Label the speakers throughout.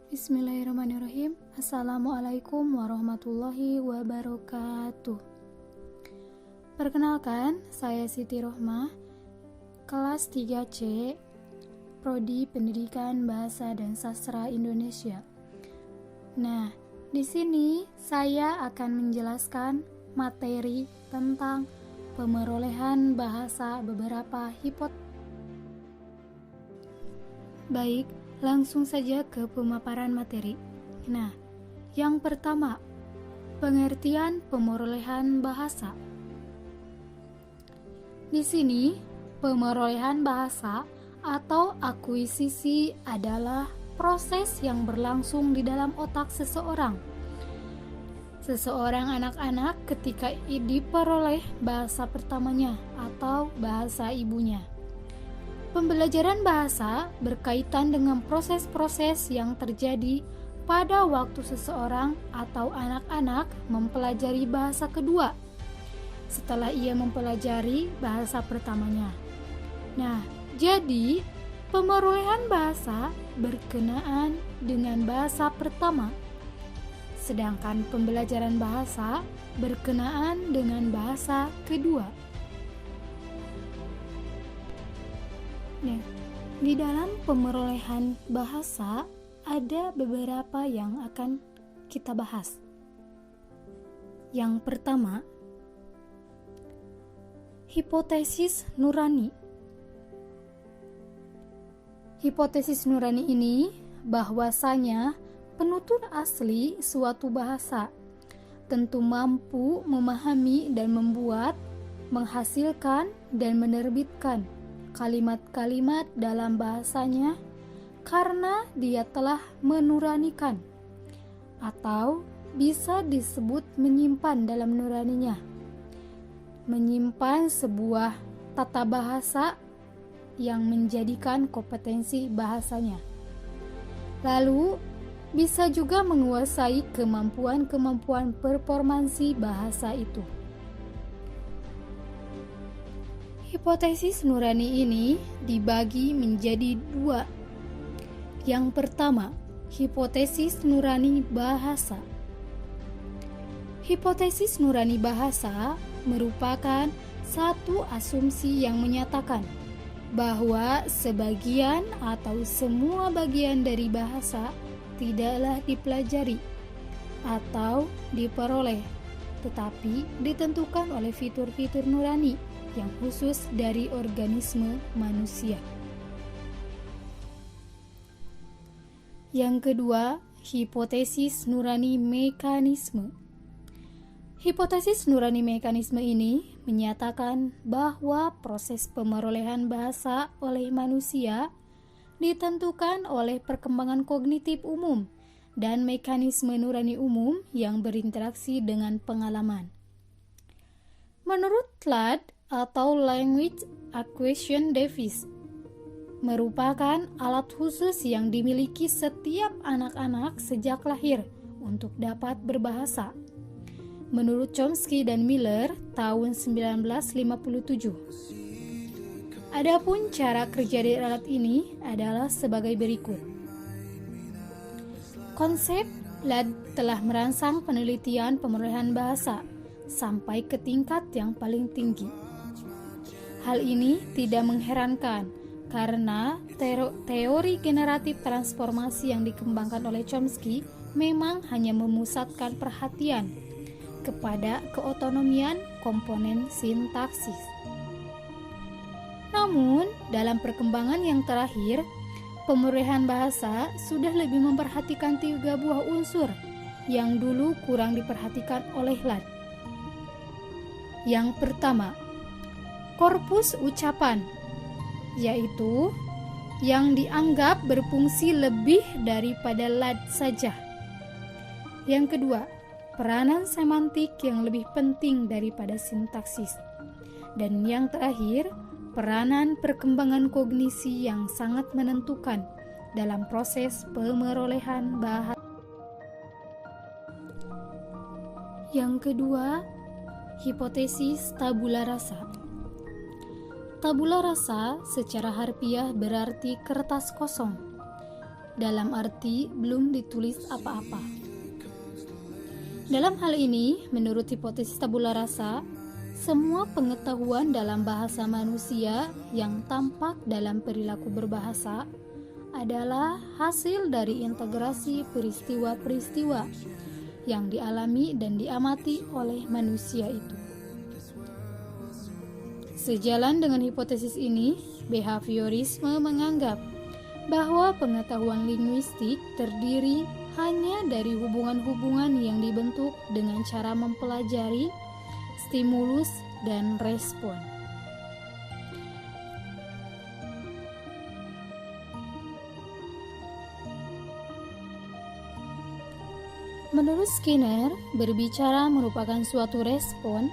Speaker 1: Bismillahirrahmanirrahim. Assalamualaikum warahmatullahi wabarakatuh. Perkenalkan, saya Siti Rohmah, kelas 3C, Prodi Pendidikan Bahasa dan Sastra Indonesia. Nah, di sini saya akan menjelaskan materi tentang pemerolehan bahasa beberapa hipotesis. Baik, langsung saja ke pemaparan materi. Nah, yang pertama, pengertian pemerolehan bahasa. Di sini, pemerolehan bahasa atau akuisisi adalah proses yang berlangsung di dalam otak seseorang. Seseorang anak-anak ketika diperoleh bahasa pertamanya atau bahasa ibunya. Pembelajaran bahasa berkaitan dengan proses-proses yang terjadi pada waktu seseorang atau anak-anak mempelajari bahasa kedua setelah ia mempelajari bahasa pertamanya. Nah, jadi pemerolehan bahasa berkenaan dengan bahasa pertama, sedangkan pembelajaran bahasa berkenaan dengan bahasa kedua. Nah, di dalam pemerolehan bahasa ada beberapa yang akan kita bahas. Yang pertama, hipotesis nurani. Hipotesis nurani ini bahwasanya penutur asli suatu bahasa tentu mampu memahami dan membuat, menghasilkan dan menerbitkan kalimat-kalimat dalam bahasanya karena dia telah menuranikan atau bisa disebut menyimpan dalam nuraninya, menyimpan sebuah tata bahasa yang menjadikan kompetensi bahasanya. Lalu bisa juga menguasai kemampuan-kemampuan performansi bahasa itu. Hipotesis nurani ini dibagi menjadi dua. Yang pertama, hipotesis nurani bahasa. Hipotesis nurani bahasa merupakan satu asumsi yang menyatakan bahwa sebagian atau semua bagian dari bahasa tidaklah dipelajari atau diperoleh, tetapi ditentukan oleh fitur-fitur nurani yang khusus dari organisme manusia. Yang kedua, hipotesis nurani mekanisme. Hipotesis nurani mekanisme ini menyatakan bahwa proses pemerolehan bahasa oleh manusia ditentukan oleh perkembangan kognitif umum dan mekanisme nurani umum yang berinteraksi dengan pengalaman. Menurut LAD atau Language Acquisition Device, merupakan alat khusus yang dimiliki setiap anak-anak sejak lahir untuk dapat berbahasa. Menurut Chomsky dan Miller tahun 1957. Adapun cara kerja dari alat ini adalah sebagai berikut. Konsep LAD telah merangsang penelitian pemerolehan bahasa sampai ke tingkat yang paling tinggi. Hal ini tidak mengherankan karena teori generatif transformasi yang dikembangkan oleh Chomsky memang hanya memusatkan perhatian kepada keotonomian komponen sintaksis. Namun, dalam perkembangan yang terakhir, pemerolehan bahasa sudah lebih memperhatikan 3 buah unsur yang dulu kurang diperhatikan oleh LAD. Yang pertama, korpus ucapan, yaitu yang dianggap berfungsi lebih daripada LAD saja. Yang kedua, peranan semantik yang lebih penting daripada sintaksis. Dan yang terakhir, peranan perkembangan kognisi yang sangat menentukan dalam proses pemerolehan bahasa. Yang kedua, hipotesis tabula rasa. Tabula rasa secara harfiah berarti kertas kosong. dalam arti belum ditulis apa-apa. Dalam hal ini, menurut hipotesis tabula rasa, semua pengetahuan dalam bahasa manusia yang tampak dalam perilaku berbahasa adalah hasil dari integrasi peristiwa-peristiwa yang dialami dan diamati oleh manusia itu. Sejalan dengan hipotesis ini, behaviorisme menganggap bahwa pengetahuan linguistik terdiri hanya dari hubungan-hubungan yang dibentuk dengan cara mempelajari, stimulus, dan respon. Menurut Skinner, berbicara merupakan suatu respon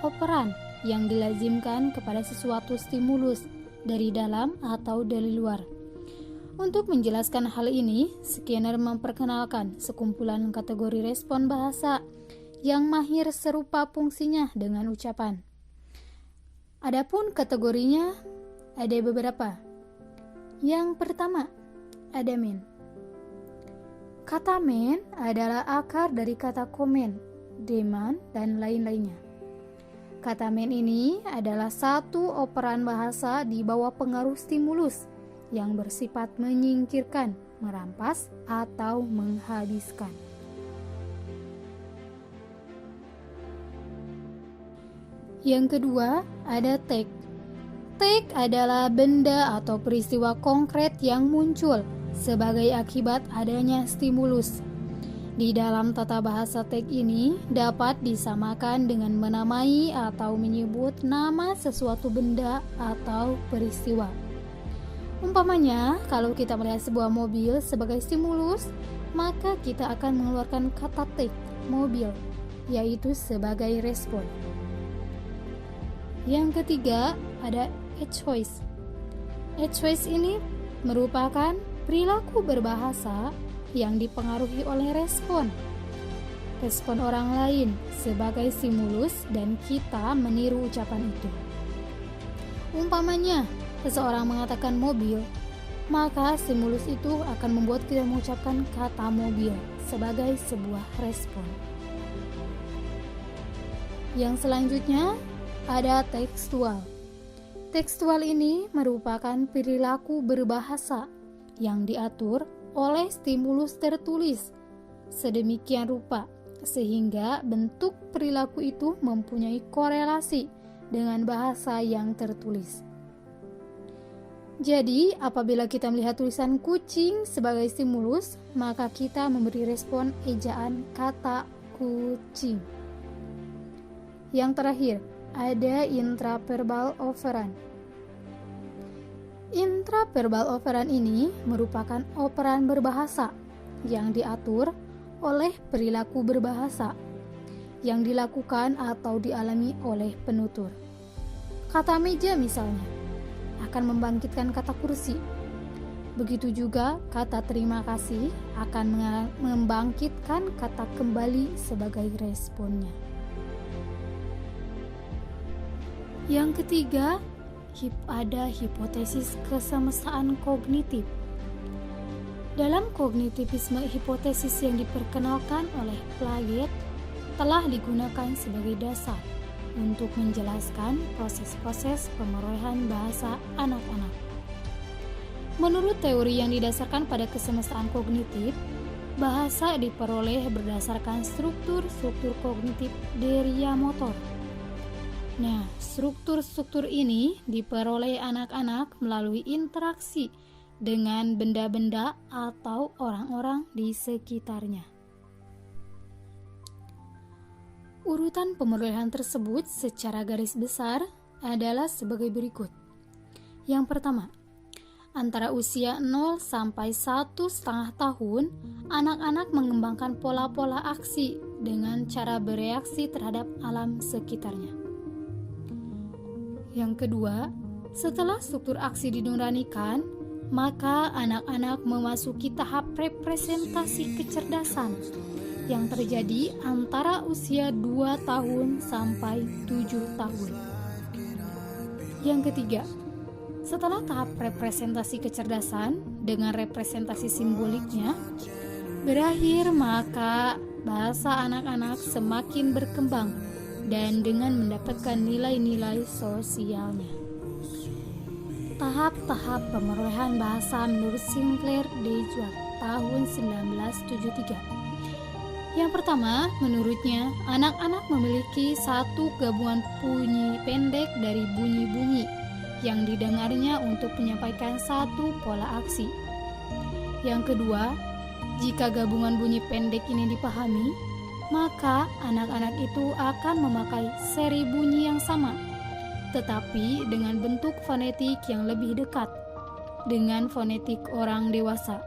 Speaker 1: operan yang dilazimkan kepada sesuatu stimulus dari dalam atau dari luar. Untuk menjelaskan hal ini, Skinner memperkenalkan sekumpulan kategori respon bahasa yang mahir serupa fungsinya dengan ucapan. Adapun kategorinya ada beberapa. Yang pertama, ada men. Kata men adalah akar dari kata komen, demand, dan lain-lainnya. Kata men ini adalah satu operan bahasa di bawah pengaruh stimulus yang bersifat menyingkirkan, merampas, atau menghabiskan. Yang kedua, ada take. Take adalah benda atau peristiwa konkret yang muncul sebagai akibat adanya stimulus. Di dalam tata bahasa take ini dapat disamakan dengan menamai atau menyebut nama sesuatu benda atau peristiwa. Umpamanya, kalau kita melihat sebuah mobil sebagai stimulus, maka kita akan mengeluarkan kata take, mobil, yaitu sebagai respon. Yang ketiga, ada a choice. A choice ini merupakan perilaku berbahasa yang dipengaruhi oleh respon orang lain sebagai stimulus dan kita meniru ucapan itu. Umpamanya, seseorang mengatakan mobil, maka stimulus itu akan membuat kita mengucapkan kata mobil sebagai sebuah respon. Yang selanjutnya ada tekstual. Tekstual ini merupakan perilaku berbahasa yang diatur oleh stimulus tertulis sedemikian rupa sehingga bentuk perilaku itu mempunyai korelasi dengan bahasa yang tertulis. Jadi, apabila kita melihat tulisan kucing sebagai stimulus, maka kita memberi respon ejaan kata kucing. Yang terakhir, ada intraverbal operan. Intraverbal operan ini merupakan operan berbahasa yang diatur oleh perilaku berbahasa yang dilakukan atau dialami oleh penutur. Kata meja misalnya akan membangkitkan kata kursi. Begitu juga kata terima kasih akan membangkitkan kata kembali sebagai responnya. Yang ketiga, ada hipotesis kesemestaan kognitif. Dalam kognitivisme, hipotesis yang diperkenalkan oleh Piaget telah digunakan sebagai dasar untuk menjelaskan proses-proses pemerolehan bahasa anak-anak. Menurut teori yang didasarkan pada kesemestaan kognitif, bahasa diperoleh berdasarkan struktur-struktur kognitif deria motor. Nah, struktur-struktur ini diperoleh anak-anak melalui interaksi dengan benda-benda atau orang-orang di sekitarnya. Urutan pemerolehan tersebut secara garis besar adalah sebagai berikut. Yang pertama, antara usia 0 sampai 1,5 tahun, anak-anak mengembangkan pola-pola aksi dengan cara bereaksi terhadap alam sekitarnya. Yang kedua, setelah struktur aksi dinuranikan, maka anak-anak memasuki tahap representasi kecerdasan yang terjadi antara usia 2 tahun sampai 7 tahun. Yang ketiga, Setelah tahap representasi kecerdasan dengan representasi simboliknya berakhir, maka bahasa anak-anak semakin berkembang dan dengan mendapatkan nilai-nilai sosialnya. Tahap-tahap pemerolehan bahasa menurut Sinclair Dejuan tahun 1973. Yang pertama, menurutnya, anak-anak memiliki satu gabungan bunyi pendek dari bunyi-bunyi yang didengarnya untuk menyampaikan satu pola aksi. Yang kedua, jika gabungan bunyi pendek ini dipahami, maka anak-anak itu akan memakai seri bunyi yang sama, tetapi dengan bentuk fonetik yang lebih dekat dengan fonetik orang dewasa,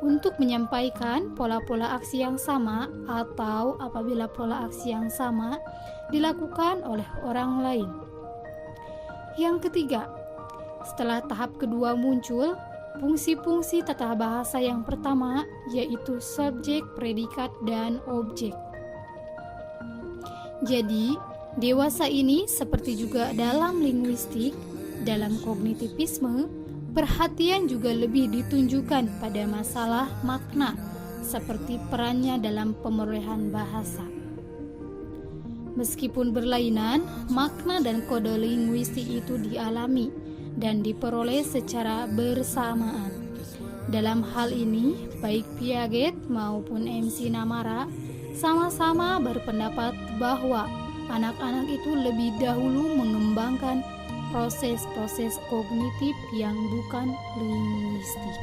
Speaker 1: untuk menyampaikan pola-pola aksi yang sama atau apabila pola aksi yang sama dilakukan oleh orang lain. Yang ketiga, setelah tahap kedua muncul fungsi-fungsi tata bahasa yang pertama, yaitu subjek, predikat, dan objek. Jadi, dewasa ini seperti juga dalam linguistik, dalam kognitivisme, perhatian juga lebih ditunjukkan pada masalah makna, seperti perannya dalam pemerolehan bahasa. Meskipun berlainan, makna dan kode linguistik itu dialami dan diperoleh secara bersamaan. Dalam hal ini, baik Piaget maupun MC Namara sama-sama berpendapat bahwa anak-anak itu lebih dahulu mengembangkan proses-proses kognitif yang bukan linguistik.